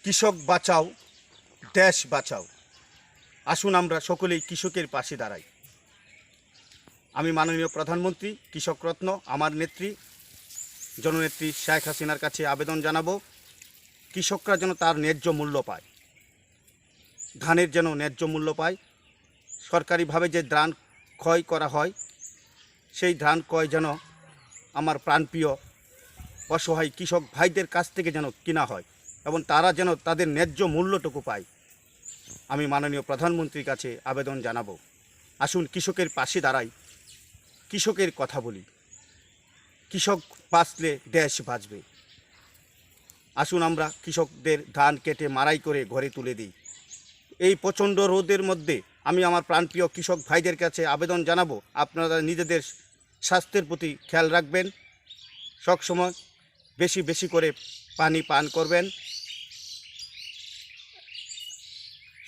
কৃষক বাঁচাও, দেশ বাঁচাও। আসুন আমরা সকলেই কৃষকের পাশে দাঁড়াই। আমি মাননীয় প্রধানমন্ত্রী কৃষক রত্ন আমার নেত্রী জননেত্রী শেখ হাসিনার কাছে আবেদন জানাবো, কৃষকরা যেন তার ন্যায্য মূল্য পায়, ধানের যেন ন্যায্য মূল্য পায়। সরকারিভাবে যে ধান ক্রয় করা হয় সেই ধান ক্রয় যেন আমার প্রাণপ্রিয় অসহায় কৃষক ভাইদের কাছ থেকে যেন কিনা হয় এবং তারা যেন তাদের ন্যায্য মূল্যটুকু পায়। আমি মাননীয় প্রধানমন্ত্রীর কাছে আবেদন জানাবো, আসুন কৃষকের পাশে দাঁড়াই, কৃষকের কথা বলি। কৃষক বাঁচলে দেশ বাঁচবে। আসুন আমরা কৃষকদের ধান কেটে মাড়াই করে ঘরে তুলে দিই। এই প্রচণ্ড রোদের মধ্যে আমি আমার প্রাণপ্রিয় কৃষক ভাইদের কাছে আবেদন জানাবো, আপনারা নিজেদের স্বাস্থ্যের প্রতি খেয়াল রাখবেন, সবসময় বেশি বেশি করে পানি পান করবেন,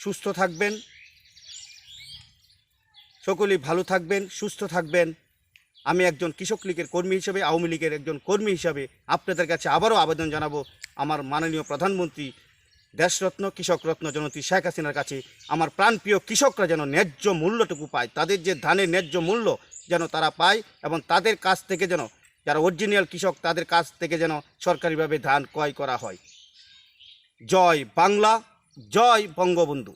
সুস্থ থাকবেন, সকলেই ভালো থাকবেন, সুস্থ থাকবেন। আমি একজন কৃষক লীগের কর্মী হিসেবে, আওয়ামী লীগের একজন কর্মী হিসাবে আপনাদের কাছে আবারও আবেদন জানাবো, আমার মাননীয় প্রধানমন্ত্রী দেশরত্ন কৃষক রত্ন জননেত্রী শেখ হাসিনার কাছে আমার প্রাণপ্রিয় কৃষকরা যেন ন্যায্য মূল্যটুকু পায়, তাদের যে ধানের ন্যায্য মূল্য যেন তারা পায় এবং তাদের কাছ থেকে যেন, যারা অরিজিনাল কৃষক তাদের কাছ থেকে যেন সরকারিভাবে ধান ক্রয় করা হয়। জয় বাংলা, জয় বঙ্গবন্ধু।